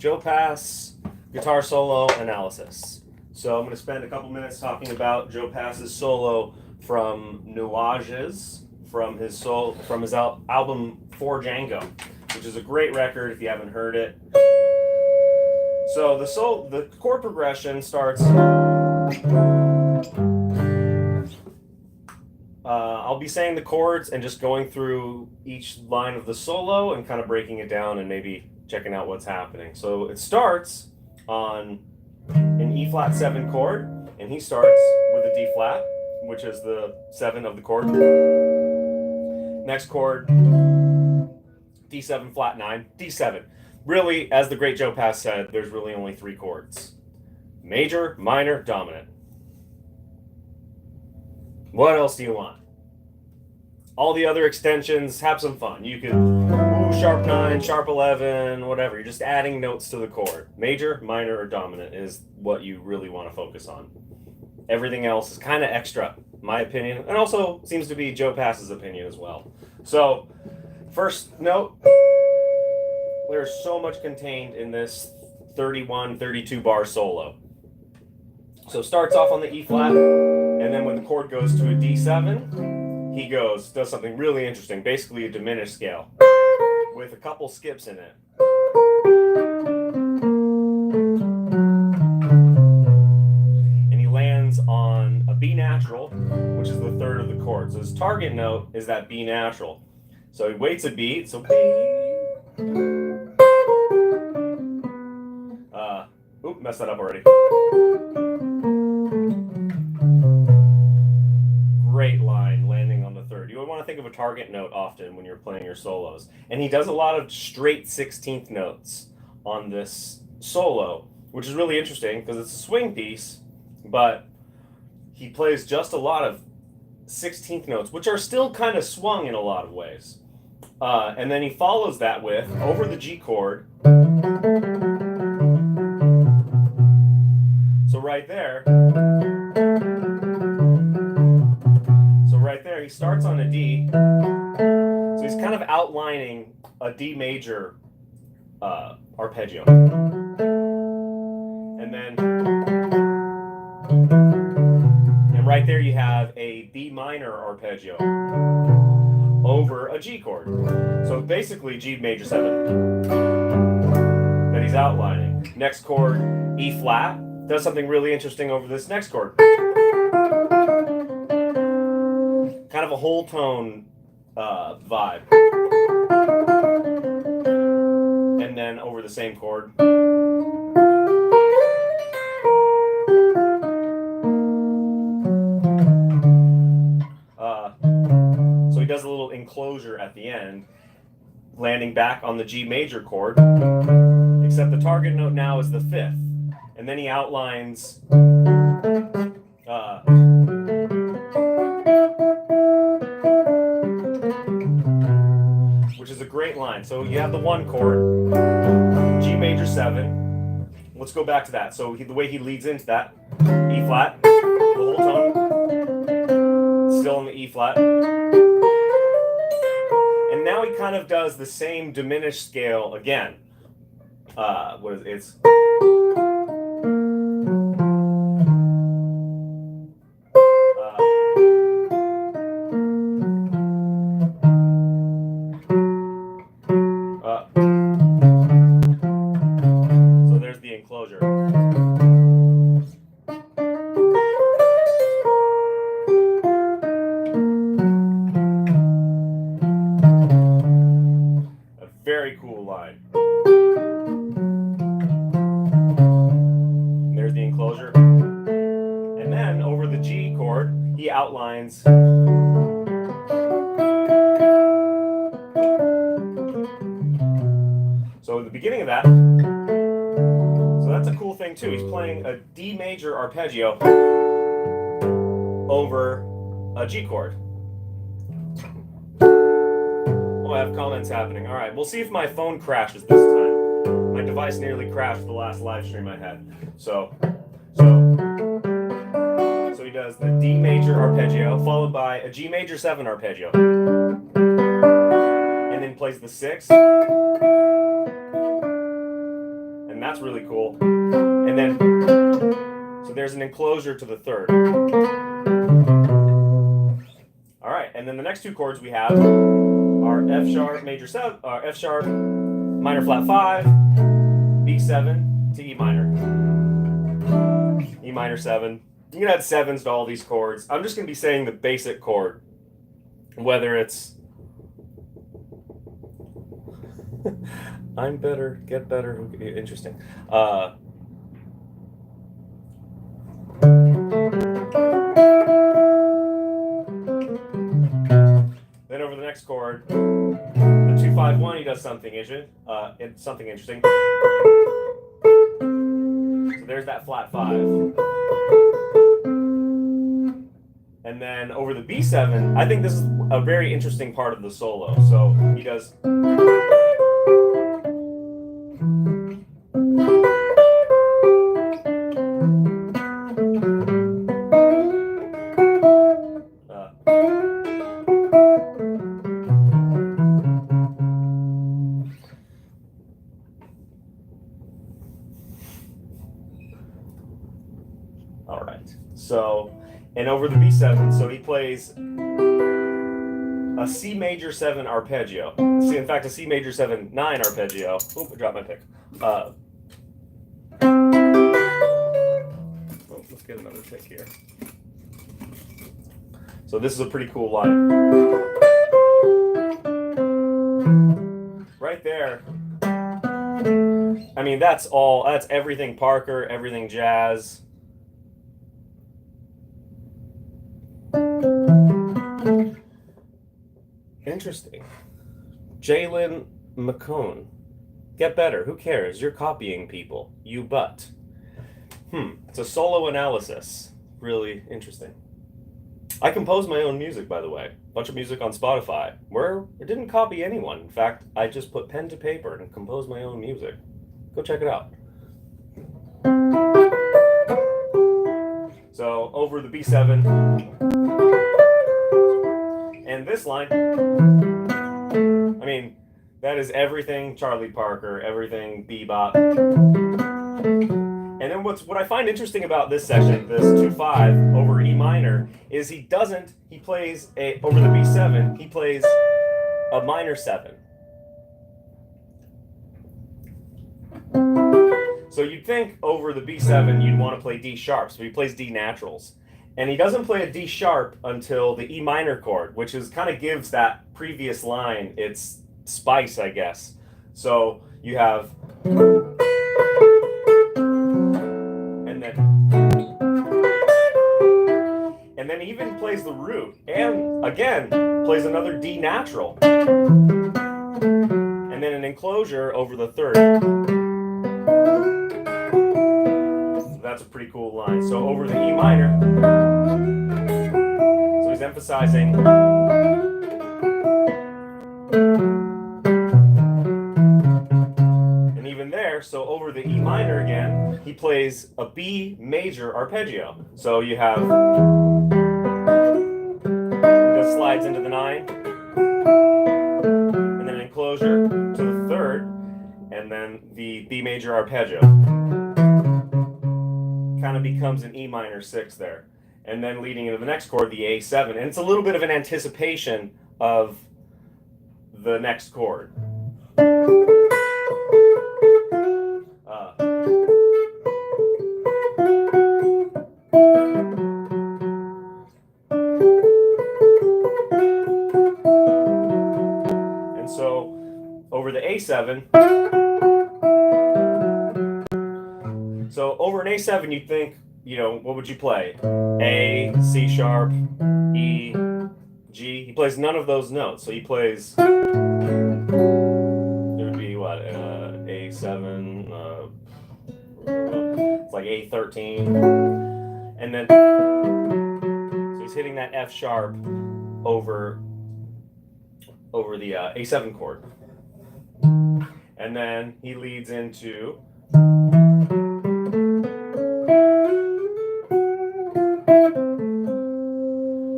Joe Pass guitar solo analysis. So I'm going to spend a couple minutes talking about Joe Pass's solo from Nuages from his album For Django, which is a great record if you haven't heard it. So the chord progression starts. I'll be saying the chords and just going through each line of the solo and kind of breaking it down and maybe checking out what's happening. So it starts on an E flat 7 chord, and he starts with a D flat, which is the 7 of the chord. Next chord, D7 flat 9, D7. Really, as the great Joe Pass said, there's really only 3 chords: major, minor, dominant. What else do you want? All the other extensions, have some fun. You could sharp 9, sharp 11, whatever. You're just adding notes to the chord. Major, minor, or dominant is what you really want to focus on. Everything else is kind of extra, my opinion, and also seems to be Joe Pass's opinion as well. So, first note, there's so much contained in this 31, 32 bar solo. So starts off on the E flat, and then when the chord goes to a D7, he does something really interesting, basically a diminished scale, with a couple skips in it. And he lands on a B natural, which is the 3rd of the chord. So his target note is that B natural. So he waits a beat, so B. Messed that up already. Great line landing on the 3rd. You would want to think of a target note often when you're playing your solos. And he does a lot of straight 16th notes on this solo, which is really interesting because it's a swing piece, but he plays just a lot of 16th notes, which are still kind of swung in a lot of ways. And then he follows that with, over the G chord. So right there, he starts on a D. So he's kind of outlining a D major arpeggio. And right there you have a B minor arpeggio over a G chord. So basically G major 7 that he's outlining. Next chord, E flat. Does something really interesting over this next chord. Kind of a whole tone vibe. And then over the same chord. So he does a little enclosure at the end, landing back on the G major chord, except the target note now is the 5th. And then he outlines which is a great line. So you have the 1 chord, G major 7. Let's go back to that. So the way he leads into that, E flat, the whole tone, still on the E flat. And now he kind of does the same diminished scale again. It's so there's the enclosure. A very cool line. And there's the enclosure. And then over the G chord, he outlines so at the beginning of that, so that's a cool thing too. He's playing a D major arpeggio over a G chord. Oh, I have comments happening. All right, we'll see if my phone crashes this time. My device nearly crashed the last live stream I had. So he does the D major arpeggio followed by a G major 7 arpeggio, and then plays the 6th. And that's really cool. And then, so there's an enclosure to the third. All right, and then the next two chords we have are F sharp major 7, F sharp minor flat 5, B7 to E minor. E minor 7. You can add 7s to all these chords. I'm just going to be saying the basic chord, whether it's I'm better, get better, interesting. Then over the next chord, the 2-5-1, he does something interesting. So there's that flat 5. And then over the B7, I think this is a very interesting part of the solo. So he does. All right. So, and over the B7, so he plays a C major 7 arpeggio. See, in fact, a C major 7 9 arpeggio. Oop, I dropped my pick. Let's get another pick here. So this is a pretty cool line. Right there. I mean, that's everything Parker, everything jazz. Interesting. Jalen McCone. Get better. Who cares? You're copying people. You but. It's a solo analysis. Really interesting. I compose my own music, by the way. A bunch of music on Spotify, where I didn't copy anyone. In fact, I just put pen to paper and composed my own music. Go check it out. So over the B7. And this line, I mean, that is everything Charlie Parker, everything bebop. And then what I find interesting about this section, this 2-5 over E minor, is he plays over the B7, he plays a minor 7. So you'd think over the B7 you'd want to play D sharp, so he plays D naturals. And he doesn't play a D sharp until the E minor chord, which kind of gives that previous line its spice, I guess. So you have, and then he even plays the root, and again plays another D natural, and then an enclosure over the third. That's a pretty cool line. So over the E minor, so he's emphasizing. And even there, so over the E minor again, he plays a B major arpeggio. So you have, this slides into the 9, and then an enclosure to the third, and then the B major arpeggio. Kind of becomes an E minor 6 there. And then leading into the next chord, the A7. And it's a little bit of an anticipation of the next chord. And so over the A7, so over an A7, you'd think, what would you play? A, C sharp, E, G. He plays none of those notes. So he plays, it would be what, A7, it's like A13. And then, so he's hitting that F sharp over the A7 chord. And then he leads into,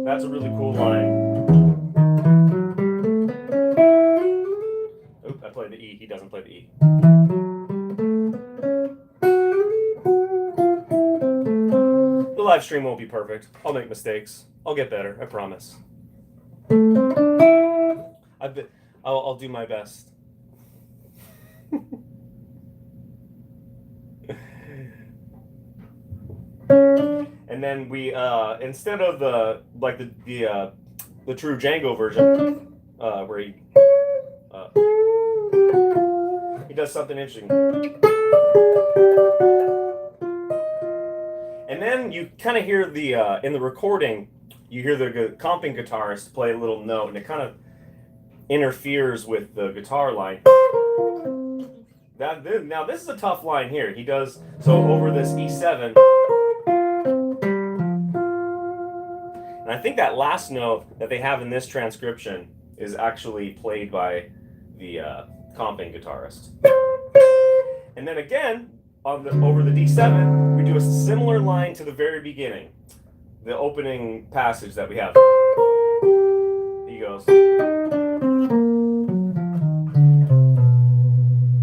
that's a really cool line. Oop, I played the E, he doesn't play the E. live stream won't be perfect. I'll make mistakes. I'll get better. I promise. I'll do my best. And then we instead of the true Django version, where he does something interesting. And then you kind of hear the in the recording, you hear the comping guitarist play a little note, and it kind of interferes with the guitar line. Now this is a tough line here. He does so over this E7, and I think that last note that they have in this transcription is actually played by the comping guitarist. And then again, over the D7, we do a similar line to the very beginning, the opening passage that we have. He goes.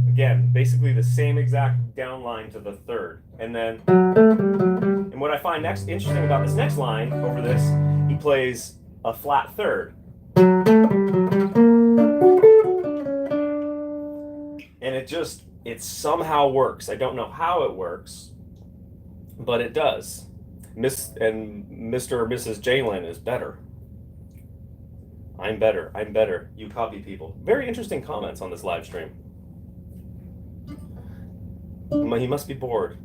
Again, basically the same exact down line to the third. And then, and what I find next interesting about this next line over this, he plays a flat third. And it somehow works. I don't know how it works, but it does. Mr. or Mrs. Jalen is better. I'm better. I'm better. You copy people. Very interesting comments on this live stream. He must be bored.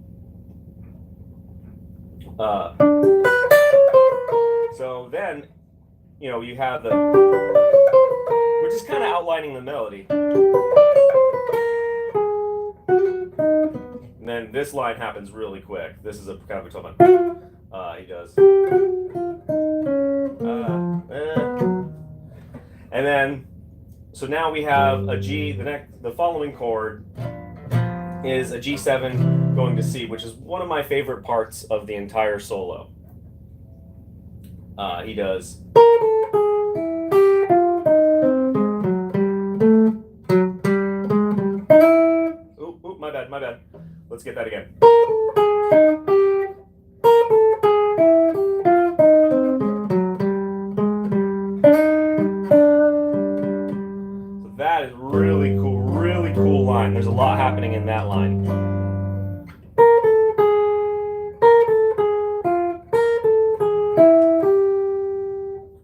So then, you have we're just kind of outlining the melody. And then this line happens really quick. This is a kind of a tough one. He does. And then, so now we have a G. The following chord is a G7 going to C, which is one of my favorite parts of the entire solo. He does. Oop, my bad. Let's get that again. So that is really cool line. There's a lot happening in that line.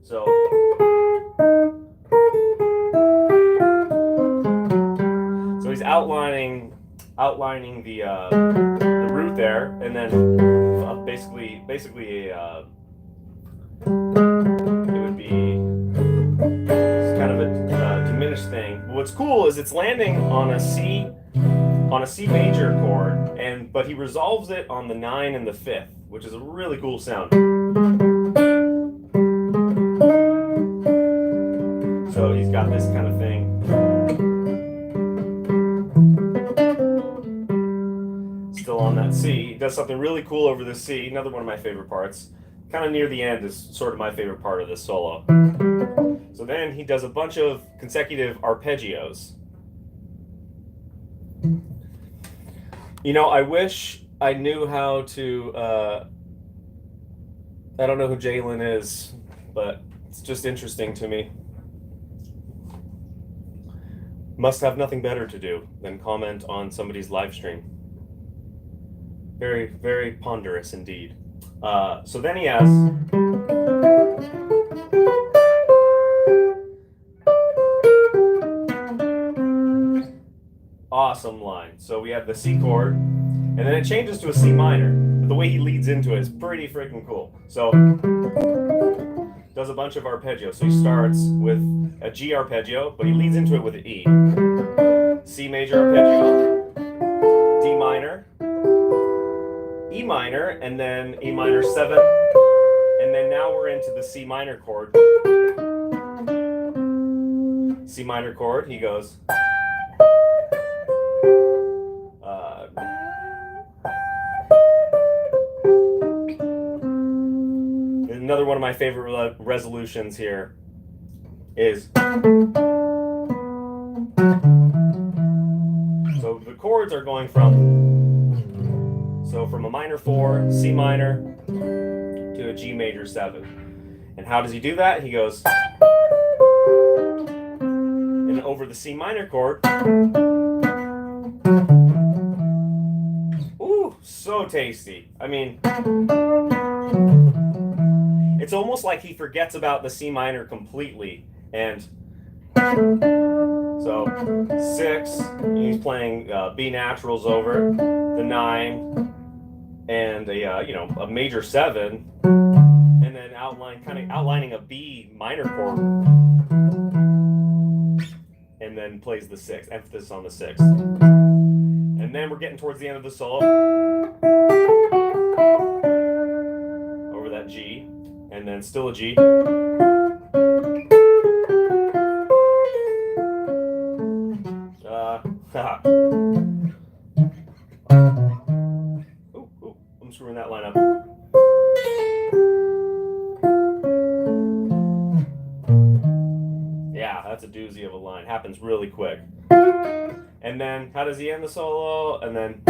So he's outlining the root there, and then basically it would be kind of a diminished thing. What's cool is it's landing on a C major chord, but he resolves it on the 9 and the 5th, which is a really cool sound. So he's got this kind of thing. Still on that C. He does something really cool over the C, another one of my favorite parts. Kind of near the end is sort of my favorite part of this solo. So then he does a bunch of consecutive arpeggios. I wish I knew how to, I don't know who Jalen is, but it's just interesting to me. Must have nothing better to do than comment on somebody's live stream. Very, very ponderous indeed. So then he has. Awesome line. So we have the C chord, and then it changes to a C minor. But the way he leads into it is pretty freaking cool. So does a bunch of arpeggios. So he starts with a G arpeggio, but he leads into it with an E. C major arpeggio, D minor, E minor, and then E minor 7, and then now we're into the C minor chord. C minor chord, he goes. Another one of my favorite resolutions here is. So the chords are going from a minor 4, C minor, to a G major 7. And how does he do that? He goes and over the C minor chord. Ooh, so tasty. I mean, it's almost like he forgets about the C minor completely. And so 6, he's playing B naturals over the 9 and a major 7, and then outlining a B minor chord, and then plays the 6, emphasis on the 6. And then we're getting towards the end of the solo over that G, and then still a G. I'm screwing that line up. Yeah, that's a doozy of a line. Happens really quick. And then how does he end the solo? And then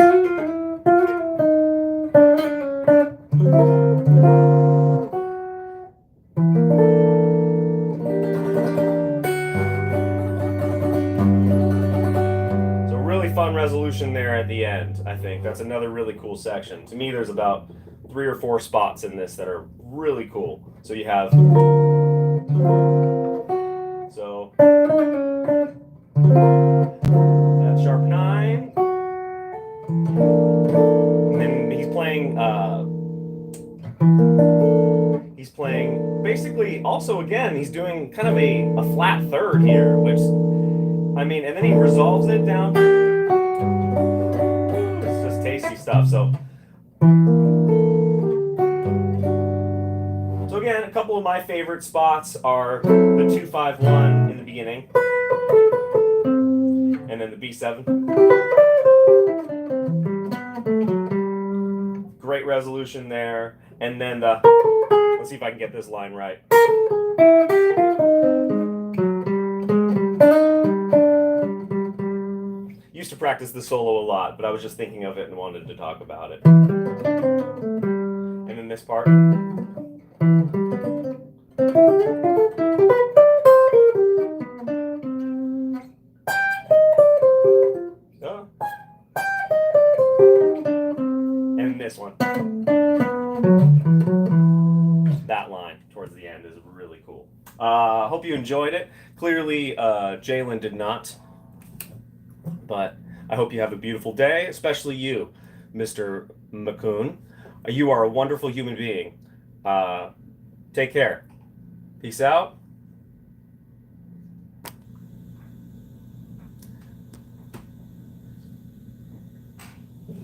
so really fun resolution there at the end. I think that's another really cool section. To me, there's about 3 or 4 spots in this that are really cool. So you have that sharp 9, and then he's playing basically also again he's doing kind of a flat third here, which I mean, and then he resolves it down. It's just tasty stuff. So again, a couple of my favorite spots are the 2-5-1 in the beginning, and then the B7. Great resolution there. And then let's see if I can get this line right. Used to practice the solo a lot, but I was just thinking of it and wanted to talk about it. And then this part. And this one. That line towards the end is really cool. Hope you enjoyed it. Clearly, Jalen did not. But I hope you have a beautiful day, especially you, Mr. McCoon. You are a wonderful human being. Take care. Peace out.